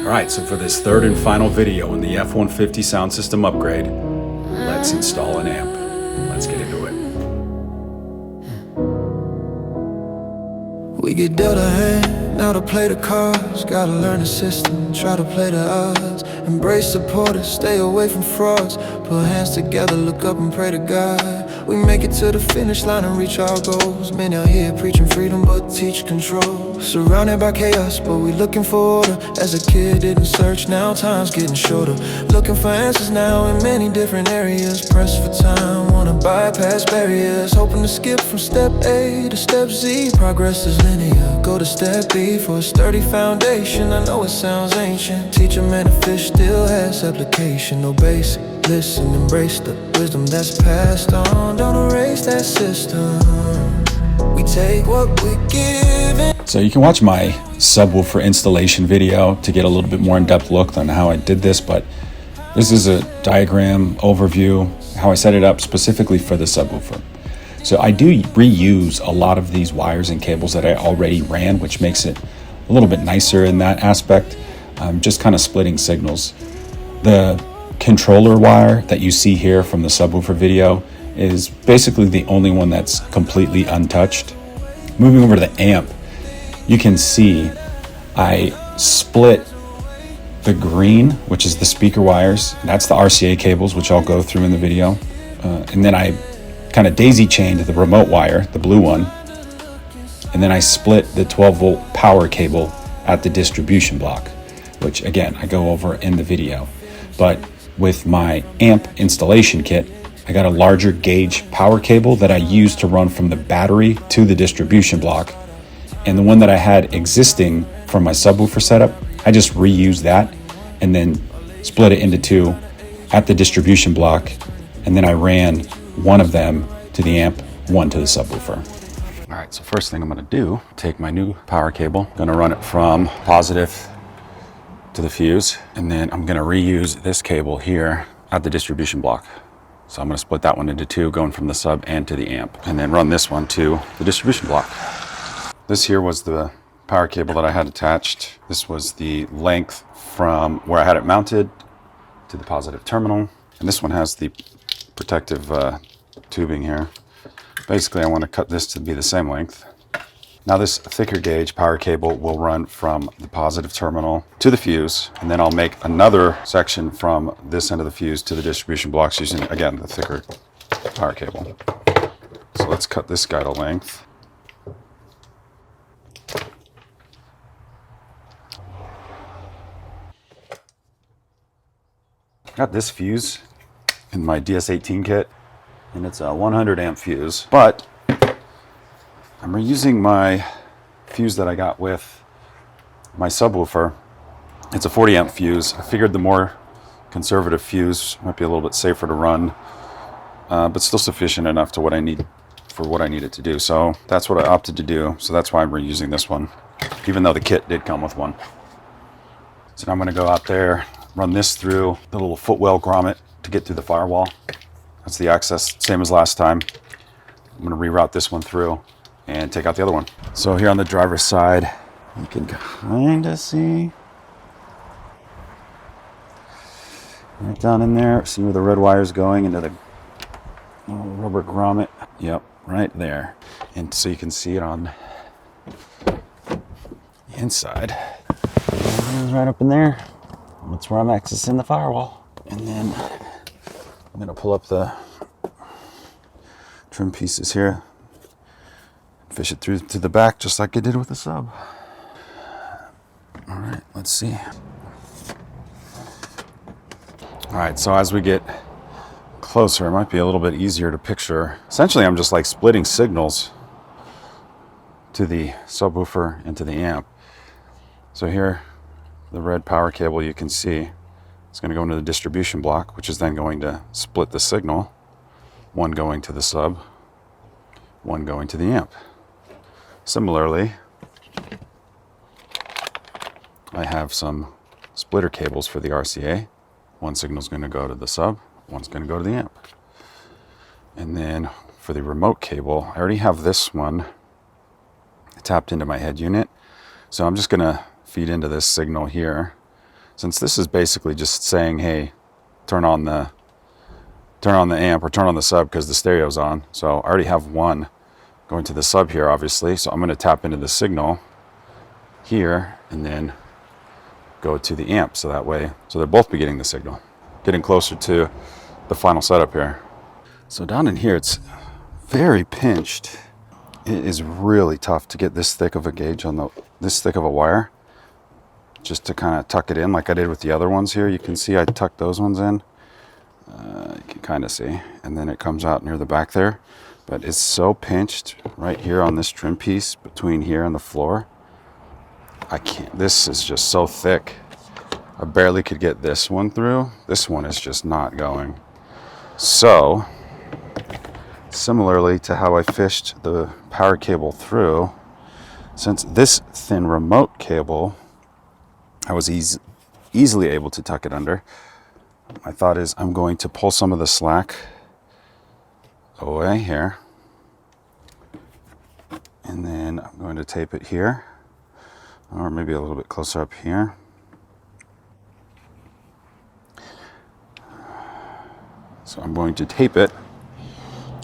Alright, so for this third and final video in the F-150 sound system upgrade, let's install an amp. Let's get into it. We get dealt a hand, now to play the cards. Gotta learn the system, try to play the odds. Embrace supporters, stay away from frauds. Put hands together, look up and pray to God. We make it to the finish line and reach our goals. Many out here preaching freedom but teach control. Surrounded by chaos but we looking for order. As a kid didn't search, now time's getting shorter. Looking for answers now in many different areas. Pressed for time, wanna bypass barriers. Hoping to skip from step A to step Z. Progress is linear, go to step B for a sturdy foundation. I know it sounds ancient. Teach a man to fish still has application. No basic, listen, embrace the wisdom that's passed on. Don't erase that system. We take what we're given. So you can watch my subwoofer installation video to get a little bit more in-depth look on how I did this, but this is a diagram overview, how I set it up specifically for the subwoofer. So I do reuse a lot of these wires and cables that I already ran, which makes it a little bit nicer in that aspect. Just kind of splitting signals. The controller wire that you see here from the subwoofer video is basically the only one that's completely untouched. Moving over to the amp, you can see I split the green, which is the speaker wires. That's the RCA cables, which I'll go through in the video. And then I kind of daisy chained the remote wire, the blue one. And then I split the 12-volt power cable at the distribution block, which again, I go over in the video. But with my amp installation kit, I got a larger gauge power cable that I used to run from the battery to the distribution block. And the one that I had existing from my subwoofer setup, I just reused that and then split it into two at the distribution block. And then I ran one of them to the amp, one to the subwoofer. All right, so first thing I'm gonna do, take my new power cable, gonna run it from positive to the fuse, and then I'm gonna reuse this cable here at the distribution block. So I'm gonna split that one into two, going from the sub and to the amp, and then run this one to the distribution block. This here was the power cable that I had attached. This was the length from where I had it mounted to the positive terminal. And this one has the protective tubing here. Basically, I want to cut this to be the same length. Now this thicker gauge power cable will run from the positive terminal to the fuse, and then I'll make another section from this end of the fuse to the distribution blocks using, again, the thicker power cable. So let's cut this guy to length. Got this fuse in my DS18 kit, and it's a 100 amp fuse, but I'm reusing my fuse that I got with my subwoofer. It's a 40 amp fuse. I figured the more conservative fuse might be a little bit safer to run, but still sufficient enough to what I need for what I needed to do. So that's what I opted to do. So that's why I'm reusing this one, even though the kit did come with one. So now I'm gonna go out there, run this through the little footwell grommet to get through the firewall. That's the access, same as last time. I'm gonna reroute this one through and take out the other one. So here on the driver's side, you can kind of see right down in there. See where the red wire is going into the little rubber grommet. Yep, right there. And so you can see it on the inside. It's right up in there. That's where I'm accessing the firewall. And then I'm gonna pull up the trim pieces here. Fish it through to the back just like I did with the sub. All right, let's see. All right, so as we get closer, it might be a little bit easier to picture. Essentially, I'm just like splitting signals to the subwoofer and to the amp. So here, the red power cable you can see, it's gonna go into the distribution block, which is then going to split the signal. One going to the sub, one going to the amp. Similarly, I have some splitter cables for the RCA. One signal is going to go to the sub, one's going to go to the amp. And then for the remote cable, I already have this one tapped into my head unit. So I'm just going to feed into this signal here since this is basically just saying, hey, turn on the amp or turn on the sub because the stereo's on. So I already have one going to the sub here, obviously. So I'm going to tap into the signal here and then go to the amp. So that way, so they'll both be getting the signal, getting closer to the final setup here. So down in here, it's very pinched. It is really tough to get this thick of a gauge on this thick of a wire, just to kind of tuck it in like I did with the other ones here. You can see I tucked those ones in. You can kind of see, and then it comes out near the back there, but it's so pinched right here on this trim piece between here and the floor. I can't, this is just so thick. I barely could get this one through. This one is just not going. So similarly to how I fished the power cable through, since this thin remote cable, I was easily able to tuck it under. My thought is I'm going to pull some of the slack away here, and then I'm going to tape it here, or maybe a little bit closer up here. So I'm going to tape it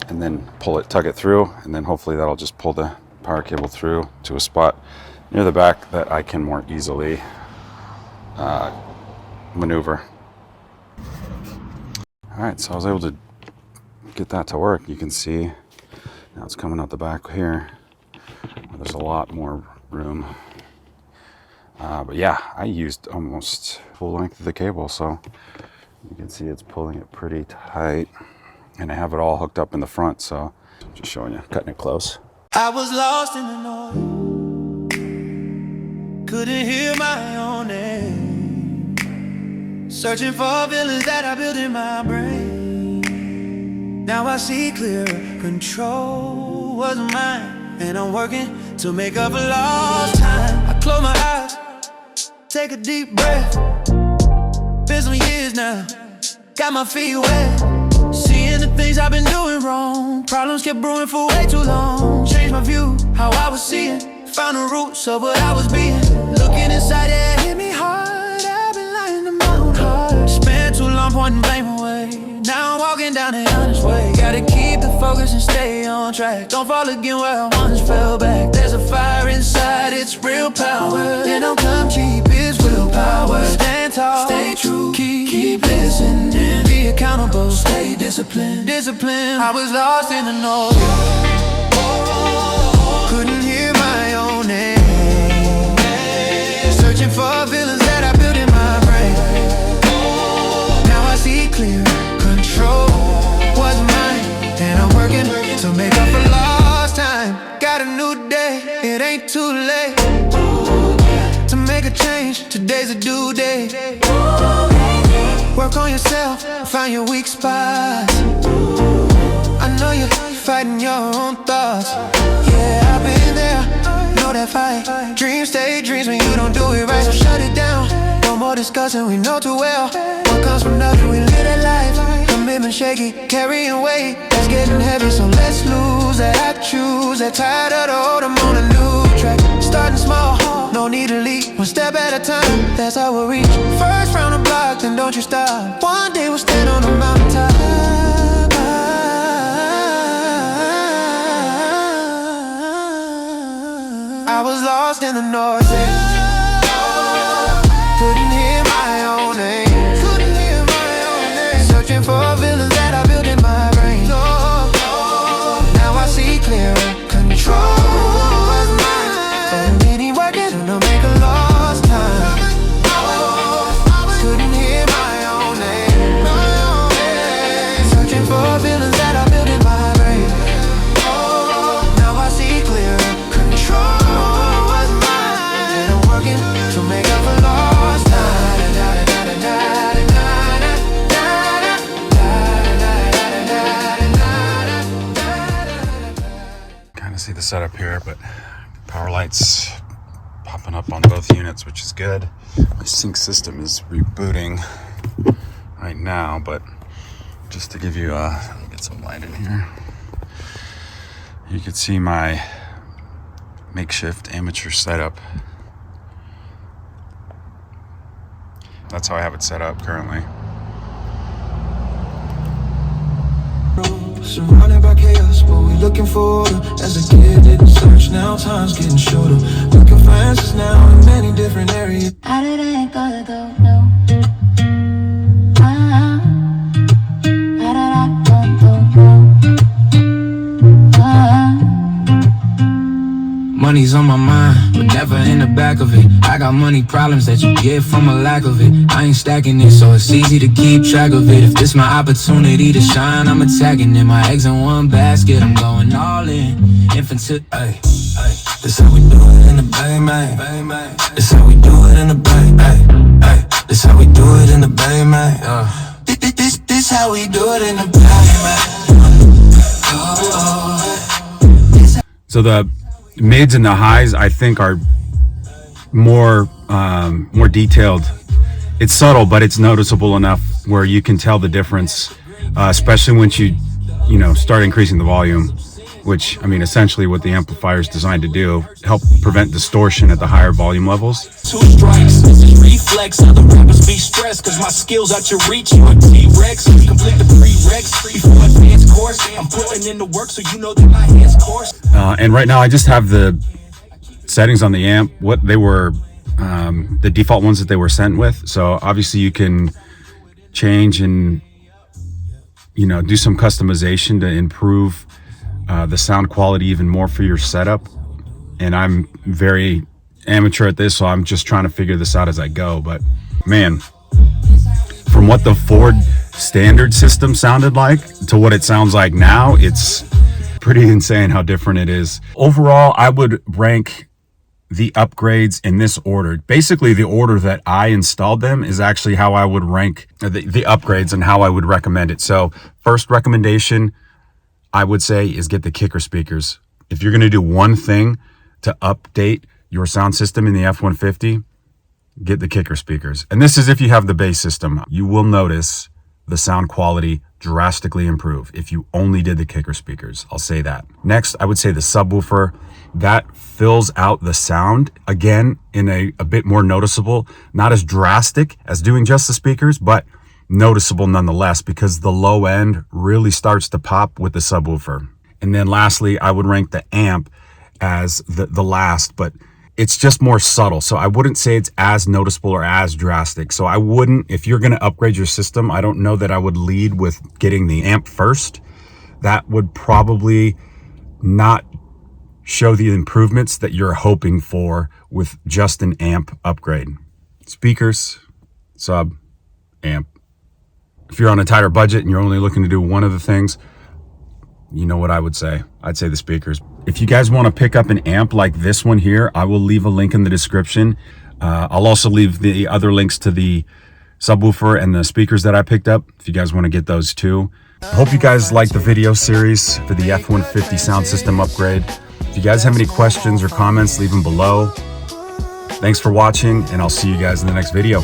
and then pull it, tug it through, and then hopefully that'll just pull the power cable through to a spot near the back that I can more easily maneuver. All right, so I was able to get that to work. You can see now it's coming out the back here. There's a lot more room. But yeah, I used almost full length of the cable, so you can see it's pulling it pretty tight. And I have it all hooked up in the front, so I'm just showing you, cutting it close. I was lost in the noise, couldn't hear my own name, searching for villains that I built in my brain. Now I see clear, control was mine, and I'm working to make up for lost time. I close my eyes, take a deep breath. Been some years now, got my feet wet, seeing the things I've been doing wrong. Problems kept brewing for way too long. Changed my view, how I was seeing, found the roots of what I was being. Looking inside, yeah, hit me hard. I've been lying to my own heart. Spent too long pointing blame away. Now I'm walking down the honest way. Gotta keep the focus and stay on track. Don't fall again where I once fell back. There's a fire inside, it's real power. It don't come cheap, it's willpower. Stand tall, stay true, keep listening. Be accountable, stay disciplined. I was lost in the noise, couldn't hear my own name, searching for villains that I built in my brain. Now I see clear, control was mine, and I'm working to make up for lost time. Got a new day, it ain't too late to make a change. Today's a due day. Work on yourself, find your weak spots. I know you're fighting your own thoughts. Yeah, I've been there, know that fight. Dreams stay dreams when you don't do it right, so shut it down. No more discussing, we know too well what comes from nothing, we live that life. Commitment shaky, carrying weight that's getting heavy, so let's lose that. I choose that. Tired of the old, I'm on a new track. Starting small, no need to leap, one step at a time, that's how we'll reach. First round the block, then don't you stop. One day we'll stand on the mountaintop. I was lost in the noise, couldn't hear my own name, searching for villains that I built in my brain. Now I see clear, control was mine, so many working to make a lost time. Couldn't hear my own name, searching for villains that I built in my brain. Now I see clear, control was mine, and I'm working to make up for lost time. Kind of see the setup here, but power lights popping up on both units, which is good. My sync system is rebooting right now, but just to give you get some light in here, you can see my makeshift amateur setup. that's how I have it set up currently. Surrounded by chaos, but we looking for order. As a kid, didn't search, now time's getting shorter. Looking for answers now in many different areas. How did it go though? No. How did I Money's on my mind, but never in the back of it. I got money problems that you get from a lack of it. I ain't stacking it, so it's easy to keep track of it. If this my opportunity to shine, I'm attacking it. My eggs in one basket, I'm going all in. Infant, ay. This how we do it in the Bay, man. This how we do it in the Bay, ay. This how we do it in the Bay, man. This how we do it in the Bay, man. So the mids and the highs, I think, are more detailed. It's subtle, but it's noticeable enough where you can tell the difference, especially once you start increasing the volume, which, I mean, essentially what the amplifier is designed to do, help prevent distortion at the higher volume levels. 2 strikes, this is reflex. Other rappers be stressed, cause my skills out your reach. You a T-Rex, complete the prereqs. Before advanced course, I'm putting in the work so you know that my hands course. And right now I just have the settings on the amp, what they were, the default ones that they were sent with. So obviously you can change and, do some customization to improve the sound quality even more for your setup. And I'm very amateur at this, so I'm just trying to figure this out as I go. But man, from what the Ford standard system sounded like to what it sounds like now, it's pretty insane how different it is. Overall, I would rank the upgrades in this order. Basically, the order that I installed them is actually how I would rank the upgrades and how I would recommend it. So first recommendation I would say is get the Kicker speakers. If you're going to do one thing to update your sound system in the F-150, get the Kicker speakers. And this is if you have the bass system. You will notice the sound quality drastically improve if you only did the Kicker speakers. I'll say that. Next, I would say the subwoofer. That fills out the sound, again, in a bit more noticeable, not as drastic as doing just the speakers, but noticeable nonetheless, because the low end really starts to pop with the subwoofer. And then lastly, I would rank the amp as the last, but it's just more subtle. So I wouldn't say it's as noticeable or as drastic. So I wouldn't, if you're going to upgrade your system, I don't know that I would lead with getting the amp first. That would probably not show the improvements that you're hoping for with just an amp upgrade. Speakers, sub, amp. If you're on a tighter budget and you're only looking to do one of the things, you know what I would say? I'd say the speakers. If you guys want to pick up an amp like this one here, I will leave a link in the description. I'll also leave the other links to the subwoofer and the speakers that I picked up if you guys want to get those too. I hope you guys liked the video series for the F-150 sound system upgrade. If you guys have any questions or comments, leave them below. Thanks for watching, and I'll see you guys in the next video.